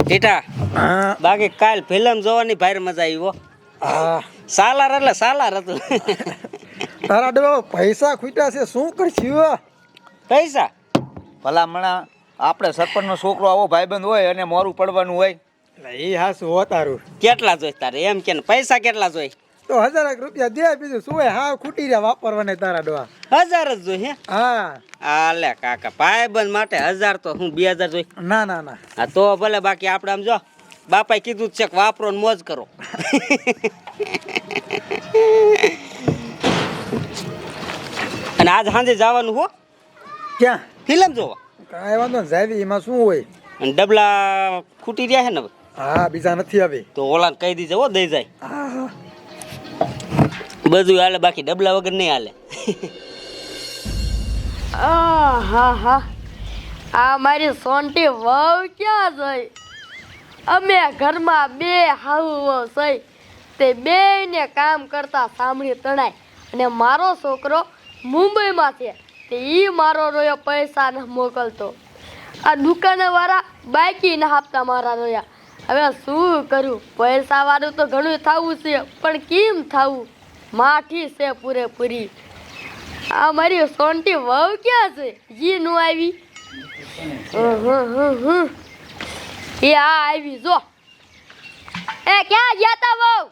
ટીટા બાકી કાલ ફિલ્મ જોવાની ભારે મજા આવી હો. સાલાર એટલે સાલાર હતું. તારા ડબ્બા પૈસા ખૂટ્યા છે, શું કરશું? પૈસા ભલામણા આપણે સરપંચનો છોકરો આવો ભાઈબંધ હોય અને મોરું પડવાનું હોય. એ હાસું હો તારું. કેટલા જોઈ તારે એમ કે પૈસા કેટલા જોઈ? તો 1000 રૂપિયા દે, બીજું શું હોય? હા ખૂટી રહ્યા વાપરવાને તારા ડબ્બા. 1000 જ જોઈ. હે હા આલે કાકા ભાઈબંધ માટે 1000 તો હું 2000 જોઈ. ના ના ના હા તો ભલે, બાકી આપણે આમ જો બાપાએ કીધું છે કે વાપરો ને મોજ કરો. અને આજ સાંજે જવાનું હો ક્યાં? ફિલ્મ જોવા. કાંઈ વાંધો ને જાવી, એમાં શું હોય? અને ડબલા ખૂટી રહ્યા છે ને હવે, હા બીજા નથી આવી. તો ઓલાને કહી દીજે હો, દઈ જાય. હા હા બધું હાલે, બાકી ડબલા વગર નહીં હાલે. હા હા, આ મારી સોંટી વહુ ક્યાં જઈ? અમે ઘરમાં બે હાવ સઈ, તે બેયને કામ કરતા સાંભળી તણાય. અને મારો છોકરો મુંબઈમાં છે, તે ઈ મારો રોયો પૈસા ન મોકલતો. આ દુકાનવાળા બાકી ના આપતા મારા રોયા. હવે શું કરું? પૈસા વાળું તો ઘણું થવું છે, પણ કેમ થવું? માઠી છે પૂરેપૂરી. આ મારી સોંટી વહુ ક્યાં છે? જી નું આવી. એ આ આવી જો. એ ક્યાં ગયા તા વહુ?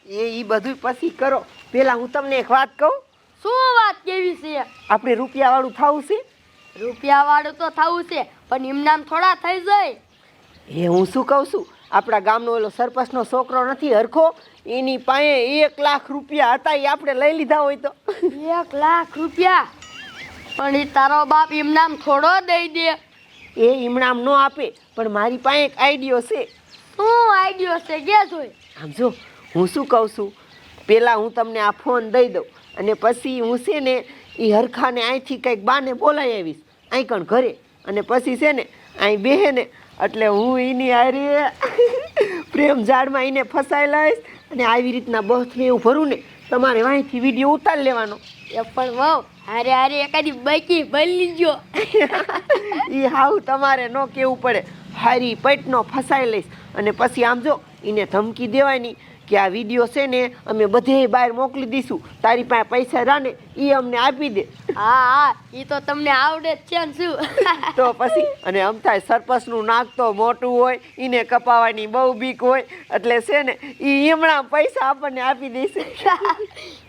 એ બધું પછી કરો. પેલા હું તમને એક વાત કહું. શું વાત કેવી છે? આપણે રૂપિયા વાળું થવું છે. રૂપિયા વાળું તો થવું છે, પણ એમનામ થોડા થઈ જાય. એ હું શું કહું છું, આપણા ગામનો ઓલો સરપંચનો છોકરો નથી હરખો, એની પાસે 1 લાખ રૂપિયા હતા, એ આપણે લઈ લીધા હોય તો. 1 લાખ રૂપિયા? પણ એ તારો બાપ એમનામ થોડો દઈ દે. એ ઈમણામ ન આપે, પણ મારી પાસે એક આઈડિયો છે. શું આઈડિયો છે? કે જોઈ. આમ જો, હું શું કહું છું, પેલા હું તમને આ ફોન દઈ દઉં, અને પછી હું છે ને એ હરખાને અહીંથી કંઈક બાને બોલાવી આવીશ અહીં કણ ઘરે, અને પછી છે ને અહીં બેહે ને એટલે હું એની હારે પ્રેમ ઝાડમાં એને ફસાઈ લઈશ, અને આવી રીતના બસ મેં એવું ભરું ને, તમારે વાંહીથી વિડીયો ઉતારી લેવાનો. એ પણ વહુ હારે હારે એકાદી બાકી ભરી જો. એ હાવ તમારે ન કહેવું પડે, હારી પેટનો ફસાઈ લઈશ. અને પછી આમ જો એને ધમકી દેવાની કે આ વિડીયો છે ને અમે બધે બહાર મોકલી દઈશું, તારી પાસે પૈસા રાને એ અમને આપી દે. હા હા, એ તો તમને આવડે જ છે ને શું. તો પછી અને આમ થાય સરપંચનું નાક તો મોટું હોય, એને કપાવાની બહુ બીક હોય, એટલે છે ને એ એમણા પૈસા આપણને આપી દેશે.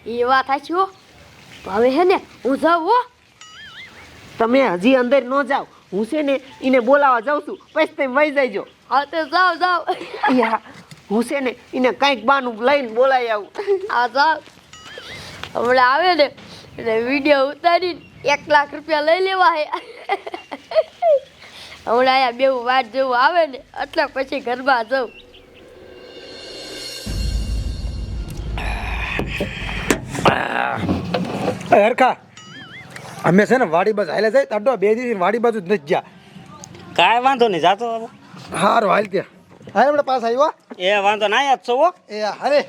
એ વાત સાચી હો. હવે હે ને હું જાઉં હો. તમે હજી અંદર ન જાઓ, હું છે ને એને બોલાવવા જાઉં છું, પછી તમે વહી જઈજો. હા તો જાઓ જાઓ. હા, હું છે ને એને કંઈક બાનું લઈને બોલાવી આવું. હા જાઓ. હમણાં આવે ને એટલે વિડીયો ઉતારીને 1 લાખ રૂપિયા લઈ લેવા હે. હમણાં અહીંયા બેવું વાત જેવું આવે ને એટલે પછી ઘરમાં જાઉં. હરખા અમે છે ને વાડી બાજુ હાલે જાય, તાડો 2 દિવસ વાડી બાજુ જ નથી ગયા. કાંઈ વાંધો નહીં, જાતો હવે. હારું હાલ ત્યાં. હા હમણાં પાસ આવ્યો. એ વાંધો ના યાદ છો હો. એ હારે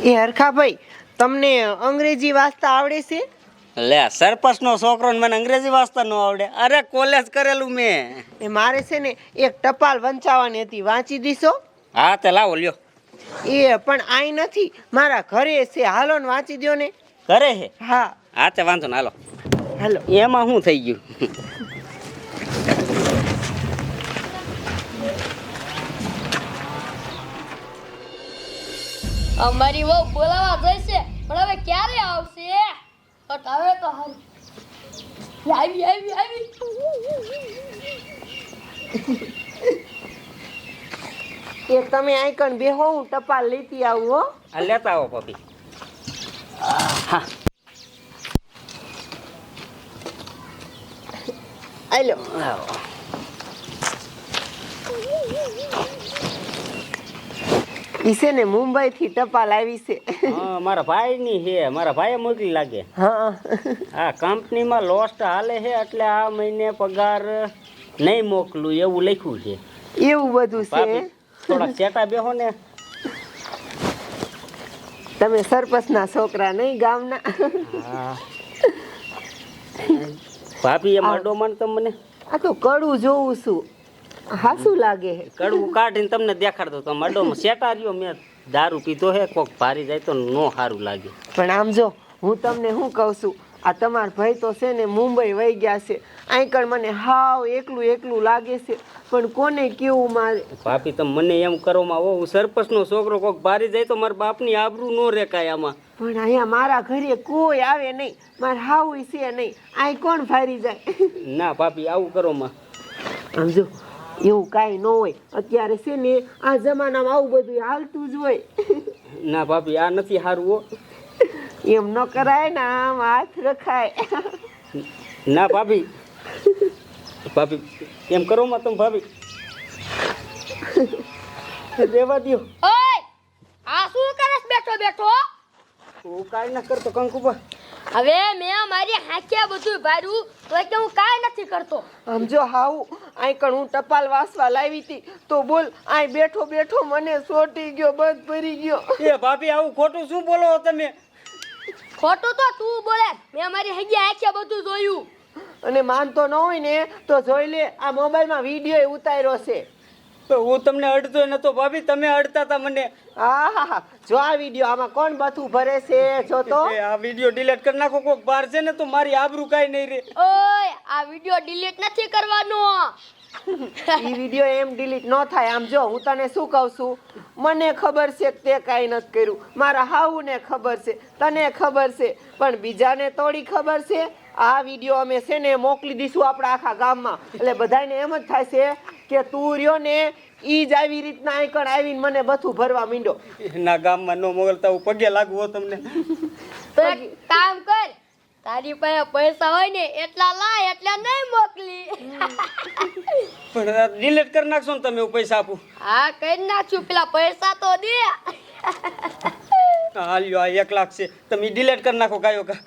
એ હરખાભાઈ, તમને અંગ્રેજી વાંચતા આવડે છે? લે, સરપંચ નો છોકરો ને મને અંગ્રેજી વાંચતા ન આવડે? અરે કોલેજ કરેલું મેં. એ મારે છે ને એક ટપાલ વંચાવવાની હતી, વાંચી દીશો? હા તે લાવો લ્યો. એ પણ આઈ નથી, મારા ઘરે છે, હાલો ને વાંચી દો ને. ઘરે હે? હા હા તે વાંધો ના, હાલો. હાલો. એમાં શું થઈ ગયું? અમારી વહુ બોલાવા જશે, પણ હવે ક્યારે આવશે? હવે તો આવી આવી આવી. એ તમે આઈકન બેહો, હું ટપાલ લેતી આવું હો. આ લેતા આવો પપી. હા આલો. ઈ છે ને મુંબઈ થી ટપાલ આવી છે. હા, મારા ભાઈ ની છે, મારા ભાઈએ મોકલી લાગે. હા આ કંપનીમાં લોસ્ટ હાલે છે, એટલે આ મહિને પગાર નહીં મોકલું એવું લખ્યું છે. એવું બધું છે. થોડાક ચેટા બેહો ને. તમે સરપંચના છોકરા નહીં ગામના? ભાભી એમ અડો માન તમને આ તો કડું જોઉં છું, હાસું લાગે હે. કડવું કાઢીને તમને દેખાડતો તમે અડોમાં સેટા રહ્યો. મેં દારૂ પીધો હે, કોક ભારી જાય તો નો સારું લાગે. પણ આમ જો હું તમને શું કહું છું, આ તમારા ભાઈ તો છે ને મુંબઈ વહી ગયા છે, અહીં કણ મને હાવ એકલું એકલું લાગે છે, પણ કોને કેવું મારે? ભાભી તમે મને એમ કરો માં હું સરપંચનો છોકરો કોક ભારી જાય તો મારા બાપની આબરૂ નો રેકાય આમાં. પણ અહીંયા મારા ઘરે કોઈ આવે નહીં, મારે હાવું છે નહીં, અહીં કોણ ફારી જાય? ના ભાભી આવું કરો માં. આમ જો એવું કાંઈ ન હોય, અત્યારે છે ને આ જમાનામાં આવું બધું હાલતું જ હોય. ના ભાભી આ નથી સારું હો. એમ ન કરાય ને, આમ હાથ રખાય. ના ભાભી, ભાભી એમ કરો માં તમે ભાભી. રેવા દ્યો. ઓય આ શું કરસ બેઠો બેઠો? હું કાંઈ ના કરતો કંકુબા. હવે મેં મારી હાંખ્યા બધું ભાર્યું તો કે હું કાંઈ નથી કરતો. આમ જો હાવું અહીં કણ હું ટપાલ વાસવા લાવી હતી તો બોલ, અહીં બેઠો બેઠો મને સોટી ગયો, બંધ ભરી ગયો. એ ભાભી આવું ખોટું શું બોલો તમે? ખોટું તો તું બોલે, મેં મારી હૈયા હાંખ્યા બધું જોયું. અને માનતો ન હોય ને તો જોઈ લે, આ મોબાઈલમાં વિડીયો ઉતાર્યો છે. તો હું તમને અડતો નતો ભાભી, તમે અડતા હતા મને. હા, જો આ વિડીયો, આમાં કોણ બથું ભરે છે જો તો. એ આ વિડીયો ડિલીટ કરી નાખો, કોક બહાર છે ને તો મારી આબરૂ કાંઈ નહીં રે. ઓય આ વિડિયો ડિલીટ નથી કરવાનો. ઈ વિડીયો એમ ડિલીટ ન થાય. આમ જો હું તને શું કહું છું, મને ખબર છે કે તે કાંઈ નથી કર્યું, મારા હાઉને ખબર છે, તને ખબર છે, પણ બીજાને થોડી ખબર છે. આ વિડીયો અમે છે ને મોકલી દઈશું આપણા આખા ગામમાં, એટલે બધાને એમ જ થાય છે કે તું રહ્યો ને ઈ જ આવી રીતના આઈકણ આવીને મને બધું ભરવા માંડ્યો. ના ગામમાં નો મોકલતા, હું પગે લાગુ હો તમને. તો એક કામ કર, તારી પાસે પૈસા હોય ને એટલા લાય, એટલા નહીં મોકલી. પણ ડિલીટ કરી નાખશો ને તમે, હું પૈસા આપું. હા કરી નાખશું, પેલા પૈસા તો દે. હાલ્યો આ 1 લાખ છે, તમે ડિલીટ કરી નાખો કાયો કા.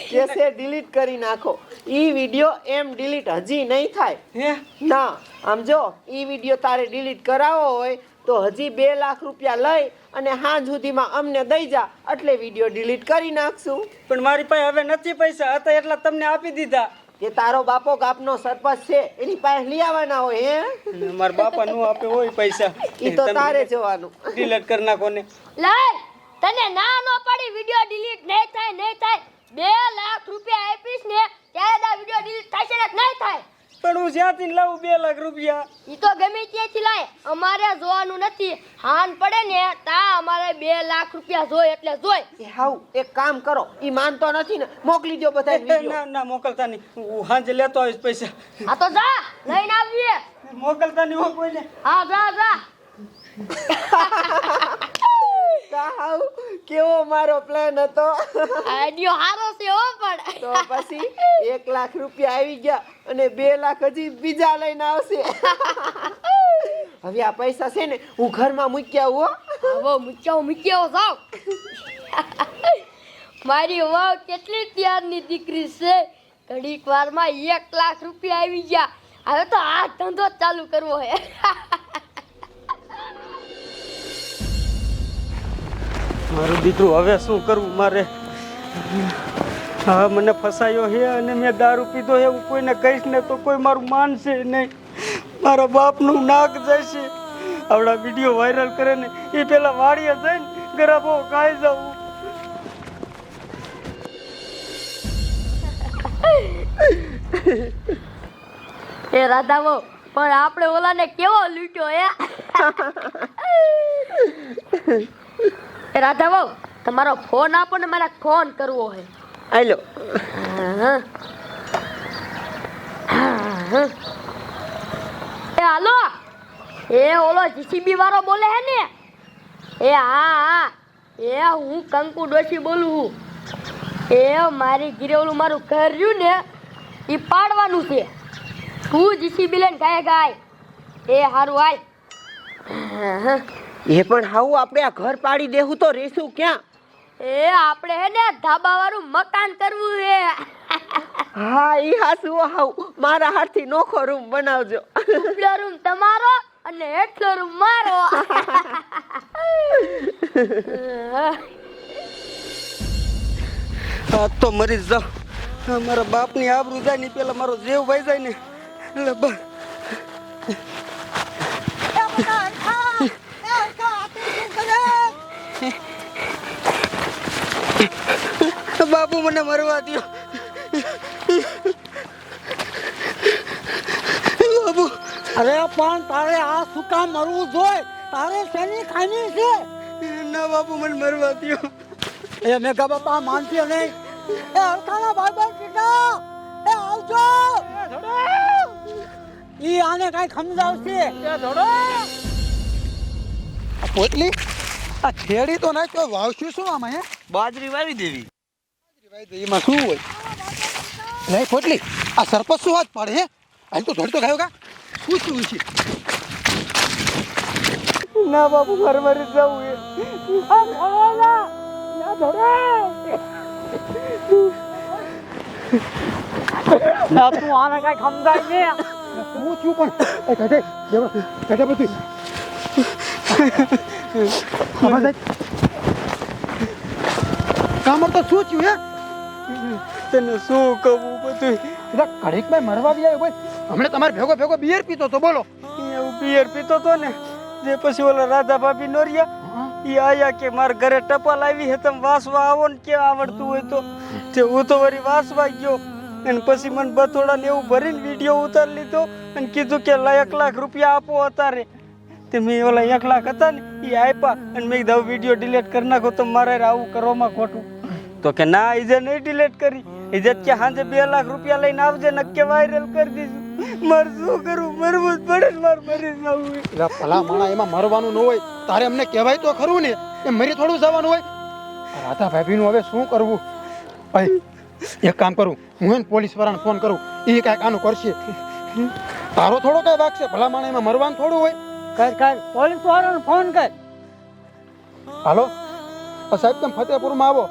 કેસે ડિલીટ કરી નાખો. ઈ વિડીયો એમ ડિલીટ હજી નહીં થાય. હે ના, આમ જો ઈ વિડીયો તારે ડિલીટ કરાવવો હોય તો હજી 2 લાખ રૂપિયા લઈ અને સાંજ સુધીમાં અમને દઈ જા, એટલે વિડીયો ડિલીટ કરી નાખશું. પણ મારી પાસે હવે નથી પૈસા, હતા એટલા તમને આપી દીધા. કે તારો બાપો ગામનો સરપંચ છે, એની પાસે લઈ આવવાના હોય. હે મારા બાપા નો આપે હોય પૈસા, ઈ તો તારે જોવાનું. ડિલીટ કરી નાખો ને. લઈ તને ના નો પડી, વિડિયો ડિલીટ નહીં થાય, નહીં થાય. 2 લાખ રૂપિયા આપીશ ને ત્યારે આ વિડિયો ડિલીટ થશે ને નહીં થાય. પણ હું જ્યાંથી લાવું 2 લાખ રૂપિયા? ઈ તો ગમે ત્યાંથી લાય, અમારે જોવાનું નથી. હાન પડે ને તા અમારે 2 લાખ રૂપિયા જોય એટલે જોય. એ હાઉ એક કામ કરો, ઈ માનતો નથી ને મોકલી દો બધા વિડીયો. ના ના મોકલતા નહીં, હું સાંજે લેતો આવીશ પૈસા. આ તો જા લઈને આવીએ. મોકલતા નહીં હો કોઈને. હા જા જા. હાઉ કેવો મારો પ્લાન હતો. આઈડિયો હારો છે હો, પણ તો પછી 1 લાખ રૂપિયા આવી ગયા અને 2 લાખ હજી બીજા લઈને આવશે. હવે આ પૈસા છે ને હું ઘરમાં મૂકી આવું. હવે મૂક્યો જાવ. મારી વાવ કેટલી ત્યારની દીકરી છે, ઘડીક વારમાં 1 લાખ રૂપિયા આવી ગયા. હવે તો આ ધંધો જ ચાલુ કરવો હે. મારું દીકરું હવે શું કરવું મારે? હા મને ફસાયો છે અને મેં દારૂ પીધો છે, હું કોઈને કહીશ ને તો કોઈ મારું માનશે નહીં, મારા બાપનું નાક જશે. આવડા વિડીયો વાયરલ કરે ને એ પેલા વાડીએ જઈને ગરાબો ખાઈ જાઉં. એ રાધાવો પણ આપણે ઓલાને કેવો લૂટ્યો હે. એ રાધાવો તમારો ફોન આપો ને, મારે ફોન કરવો હે. હાલો. એ હાલો, એ ઓલો જીસીબી વાળો બોલે હે ને? એ હા, એ હું કંકુ ડોશી બોલું છું. એ મારી ઘરે ઓલું મારું ઘર રહ્યું ને એ પાડવાનું છે. તું જીસીબી લઈને ગાય. એ હારું હાલ. એ પણ હાઉ આપણે આ ઘર પાડી દેવું તો રહેશું ક્યાં? એ આપણે હે ને ધાબા વાળું મકાન કરવું છે. હા ઈ હાસુ હાઉ, મારા હાથથી નોખો રૂમ બનાવજો. ઉપલો રૂમ તમારો અને હિટલર મારો. આ તો મરી જ જાઉં. મારા બાપની આબરૂ જાય ને પેલા મારો જીવ ભાઈ જાય ને એટલે બસ. બાપુ મને મરવા દ્યો. બાપુ અરે પણ તારે આ શું કામ મરવું જોઈએ? તારે શેની ખામી છે? ના બાપુ મને મરવા દ્યો. એ મેઘા બાપા માનતી નહીં. એ હરખાના ભાઈ કીધા એ આવજો. ઈ આને કઈ સમજાવશે. પોટલી આ ખેડી તો ના તો વાવશું શું આમાં હે? બાજરી વાવી દેવી. એમાં શું હોય? નહીં પોટલી આ સરપંચ શું હાથ પાડે હે? હાલ તો ધોડી તો ખાયો કા? શું છે? ના બાપુ મારે મરી જવું એ. તું આને કઈ સમજાય છે? હું છું પણ એ કાઢે કાઢે બધું કામર તો શું થયું હે? તને શું કહું બધું. એટલે ઘડીકમાં મરવા બી આવ્યો ભાઈ. હમણાં તમારે ભેગો બિયર પીતો તો બોલો. એવું બિયર પીતો તો ને જે પછી ઓલા રાધા ભાભી નોરિયા ઈ આયા કે મારા ઘરે ટપાલ આવી હે તમે વાસવા આવો ને કે આવડતું હોય તો તે હું તો વળી વાસવા ગયો અને પછી મને બથોડા ને એવું ભરીને વિડીયો ઉતારી લીધો અને કીધું કે 1 લાખ રૂપિયા આપો અતારે. તે મેં ઓલા 1 લાખ હતા ને એ આપ્યા અને મેં કીધું વિડીયો ડિલીટ કરી નાખો તો મારે આવું કરવામાં ખોટું. તો કે ના ઈજે નહીં ડિલીટ કરી. ઈજે કે સાંજે 2 લાખ રૂપિયા લઈને આવજે ને કે વાયરલ કરી દીધું. મારે શું કરવું? મરવું જ પડે ને મારે મરી જવું. એટલે ભલા માણા એમાં મરવાનું ન હોય તારે અમને કહેવાય તો ખરું ને એ મરી થોડું જવાનું હોય. રાધા ભાભીનું હવે શું કરવું? ભાઈ એક કામ કરું હું એને પોલીસ વાળાને ફોન કરું એ કાંઈક આનું કરશે. તારો થોડો કઈ વાગ છે? ભલા માણા એમાં મરવાનું થોડું હોય. કર પોલીસ વાળાને ફોન કર. હાલો સાહેબ તમે ફતેપુરમાં આવો.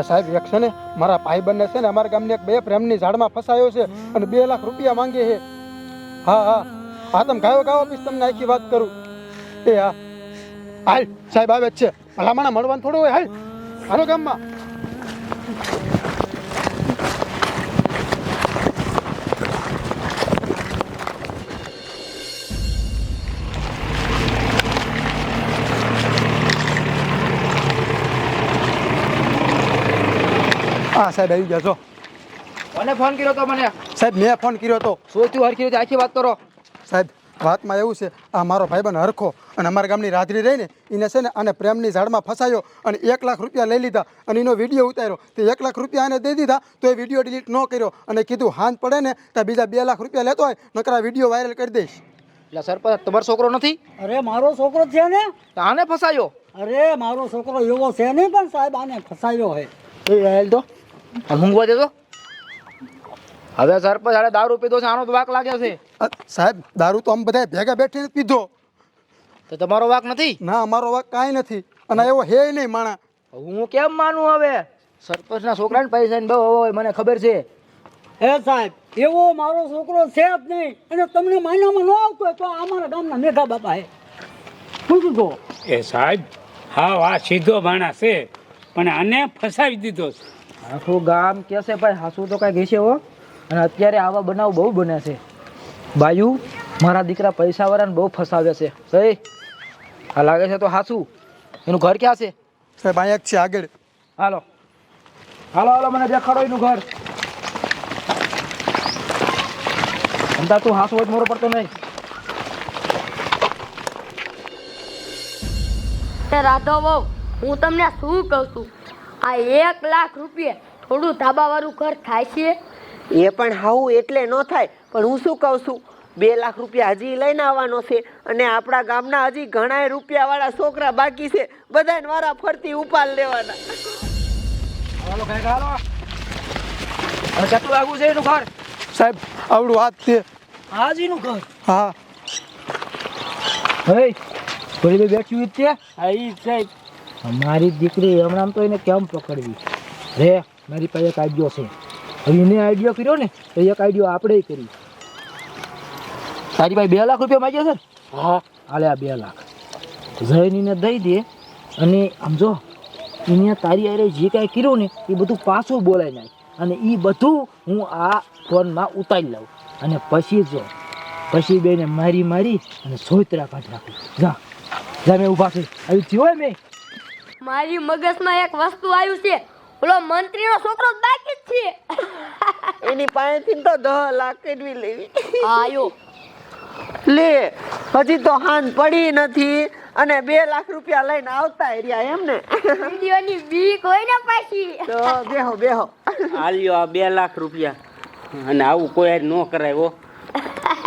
સાહેબ એક છે ને મારા ભાઈ બંને છે ને અમારા ગામની એક બે પ્રેમની ઝાડમાં ફસાયો છે અને 2 લાખ રૂપિયા માંગે છે. હા તમે ગાયો આપીશ તમને આખી વાત કરું. એ હા હાલ સાહેબ આવે જ છે. ભલામણા મળવાનું થોડું હોય. હાલો ગામમાં. હા સાહેબ આવી ગયા છો. કોને ફોન કર્યો તો મને? સાહેબ મેં ફોન કર્યો હતો. શું થયું? હરખી રીતે આખી વાત કરો. સાહેબ વાતમાં એવું છે આ મારો ભાઈબંધ હરખો અને અમારા ગામની રાત્રિ રહીને એને છે ને આને પ્રેમની ઝાડમાં ફસાયો અને 1 લાખ રૂપિયા લઈ લીધા અને એનો વિડીયો ઉતાર્યો. તે 1 લાખ રૂપિયા એને દઈ દીધા તો એ વિડીયો ડિલીટ ન કર્યો અને કીધું હાંજ પડે ને તો બીજા 2 લાખ રૂપિયા લેતો હોય નકરા વિડીયો વાયરલ કરી દઈશ. એટલે સરપંચ તમારો છોકરો નથી? અરે મારો છોકરો છે ને. આને ફસાયો? અરે મારો છોકરો એવો છે નહીં પણ સાહેબ આને ફસાયો હે. એ હેલ તો મૂંગવા દેતો. હવે સરપંચ આને દારૂ પીધો છે આનો તો વાક લાગ્યો છે. સાહેબ દારૂ તો આમ બધા ભેગા બેઠીને જ પીધો. તો તમારો વાક નથી? ના અમારો વાક કાંઈ નથી અને એવો હે નહીં માણા. હું કેમ માનું? હવે સરપંચના છોકરાને પૈસા બહુ હોય મને ખબર છે. હે સાહેબ એવો મારો છોકરો છે જ નહીં અને તમને માન્યામાં ન આવતો હોય તો અમારા ગામના મેઘા બાપા હે. શું કહો? એ સાહેબ હા આ સીધો માણસ છે પણ આને ફસાવી દીધો છે. આખું ગામ કે છે ભાઈ હાસુ તો કઈ ઘેસે હો. અને અત્યારે આવા બનાવ બહુ બને છે. બાયુ મારા દીકરા પૈસાવાળાને બહુ ફસાવે છે. સહી આ લાગે છે તો હાસુ. એનું ઘર ક્યાં છે? સાહેબ અહીંયા એક છે આગળ. હાલો હાલો હાલો મને દેખાડો એનું ઘર. અંતા તું હાસુ જ મોરો પડતો નહીં. રાધો બહુ હું તમને શું કહું છું આ 1 લાખ રૂપિયા થોડું ધાબાવાળું ઘર થાય છે? એ પણ હાવું એટલે ન થાય પણ હું શું કહું છું 2 લાખ રૂપિયા હજી લઈને આવવાનો છે અને આપણા ગામના હજી ઘણા રૂપિયાવાળા છોકરા બાકી છે બધાને વારા ફરતી ઉપાડ લેવાના. હાલો કઈ હાલો. અને કેટલું આગું છે એનું ઘર? સાહેબ આવડું હાથ છે. હાજીનું ઘર. હા હે થોડી બે બેઠી છે. હા ઈ સાહેબ મારી દીકરી હમણાં તો એને કેમ પકડવી રે? મારી પાસે એક આઈડિયો છે. હવે એને આઈડિયો કર્યો ને તો એક આઈડિયો આપણે કરી. તારી પાસે 2 લાખ રૂપિયા માંગ્યા છે ને? હા હાલે આ 2 લાખ જયનીને દઈ દે અને આમ જો એને તારી આરે જે કાંઈ કર્યું ને એ બધું પાછું બોલાય નાખ અને એ બધું હું આ ફોનમાં ઉતારી લઉં અને પછી બેને મારી અને સોતરા કાઢી નાખું. જા મેં ઊભા છે આવી થયું હોય મેં મારી મગજમાં એક વસ્તુ આવ્યું છે ઓલો મંત્રીનો છોકરો બાકી જ છે એની પાસેથી તો 10 લાખ કેડવી લેવી. આયો લે હજી તો હાન પડી નથી અને 2 લાખ રૂપિયા લઈને આવતા રહ્યા એમ ને? વિડીયોની બીક હોય ને પાછી. તો બેહો આલ્યો આ 2 લાખ રૂપિયા અને આવું કોઈ હારે ન કરાય હો.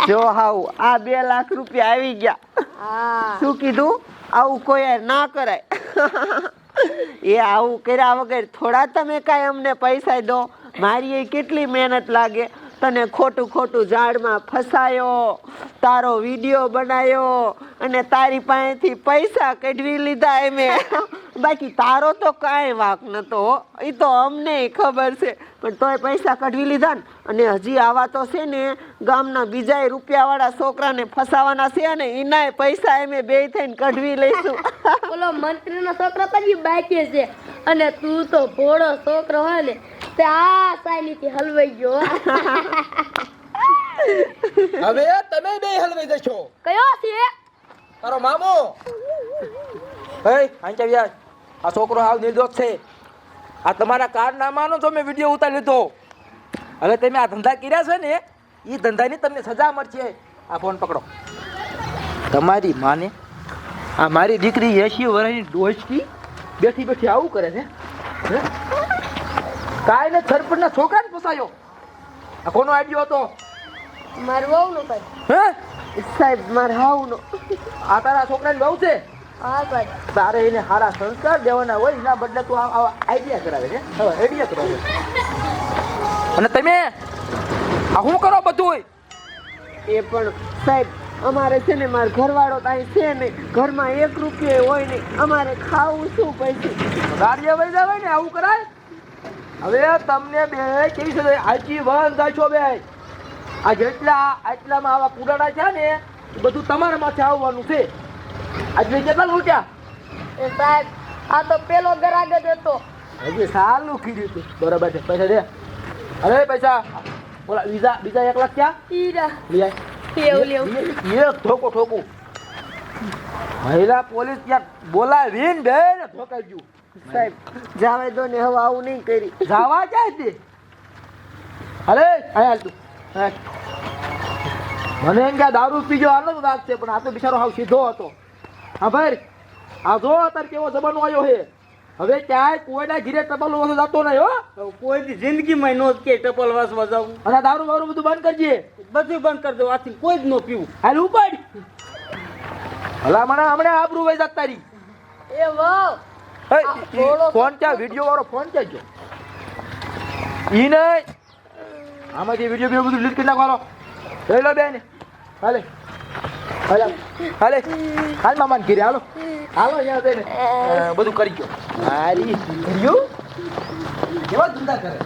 જો હાવ આ 2 લાખ રૂપિયા આવી ગયા. હા શું કીધું? આવું કોઈ હારે ના કરાય. એ આવું કર્યા વગર થોડા તમે કાંઈ અમને પૈસા દો. મારી એ કેટલી મહેનત લાગે. તને ખોટું ઝાડમાં ફસાયો, તારો વિડીયો બનાવ્યો અને તારી પાસેથી પૈસા કઢવી લીધા એમે. બાકી તારો તો કાંઈ વાંક નતો, એ તો અમને ખબર છે. પણ તોય પૈસા કઢવી લીધા ને. અને હજી આવા તો છે ને ગામના બીજાય રૂપિયાવાળા છોકરાને ફસાવાના છે અને એનાય પૈસા એમે બે થઈને કઢવી લઈશું. ઓલો મંત્રીનો છોકરો તો હજી બાકી છે અને તું તો ભોળો છોકરો હોય ને તે આ સાયલીથી હલવાઈ ગયો. હવે તમે બે હલવાઈ જશો. કયો છે? તારો મામો. હે આંચા વ્યાજ આ છોકરો હાવ નિર્દોષ છે. આ તમારા કારનામાનો જો મેં વિડીયો ઉતારી લીધો. હવે તમે આ ધંધા કર્યા છે ને એ ધંધાની તમને સજા મળશે. આ ફોન પકડો. તમારી માને આ મારી દીકરી 80 વર્ષની ડોશકી બેઠી આવું કરે છે. કાંઈ ને સરપંચના છોકરાને ફસાયો. આ કોનો આઈડિયો હતો? મારું વહુનો ભાઈ. હે સાહેબ મારા હાવનો. આ તારા છોકરાની બહુ છે. હા ભાઈ. તારે એને સારા સંસ્કાર દેવાના હોય એના બદલે તું આવા આઈડિયા કરાવે છે. હવે આઈડિયા કરાવે. અને તમે આ શું કરો બધું? એ પણ સાહેબ અમારે છે ને મારો ઘરવાળો ત્યાં છે નહીં, ઘરમાં 1 રૂપિયો હોય નહીં, અમારે ખાવું શું પછી? ગાડીએ વહી જવાય ને આવું કરાય? હવે તમને બે કેવી છે આજીવન જાશો બે. આ આટલામાં આવા પુરાણા છે ને એ બધું તમારા માથે આવવાનું છે. આજે કેટલા લૂટ્યા? એ સાહેબ આ તો પેલો ગરાગ જ હતો. હજી સાલું કીધું હતું. બરાબર છે. પૈસા દે. અરે પૈસા બોલા બીજા 1 લાખ ક્યાં? ઈરા લઈ આય. લેવું એક ઠોકું મહિલા પોલીસ ક્યાં બોલાવીને બે ને ઠોકાઈ ગયું. સાહેબ જાવે દો ને, હવે આવું નહીં કરી. જાવા ક્યાં છે? અરે હાલ તું મને એમ કે દારૂ પીજો આનો વાત છે પણ આ તો બિચારો હાવ સીધો હતો. હા ભાઈ આ જો અત્યારે કેવો જમાનો આવ્યો છે. હવે ક્યાંય કોઈના ઘીરે ટપલ વાસવા જતો નહીં હો. કોઈ જિંદગીમાં નો કે ટપલ વાસવા જાવું. અને દારૂ બારૂ બધું બંધ કરજે. બધું બંધ કરી દો. આથી કોઈ જ ન પીવું. હાલ ઉપાડ. હલા મને હમણાં આબરૂ વઈ જાત તારી. એ વાવ ફોન ક્યાં? વિડીયો વાળો ફોન ક્યાં ગયો? ઈ નહીં આમાંથી વિડીયો બધું ડિલીટ કરી નાખવાનો. લઈ લો બેન. હાલે મામાને ઘીરે હાલો અહીંયા જઈને બધું કરી ગયો. હારી કર્યું કેવા ધંધા કરે.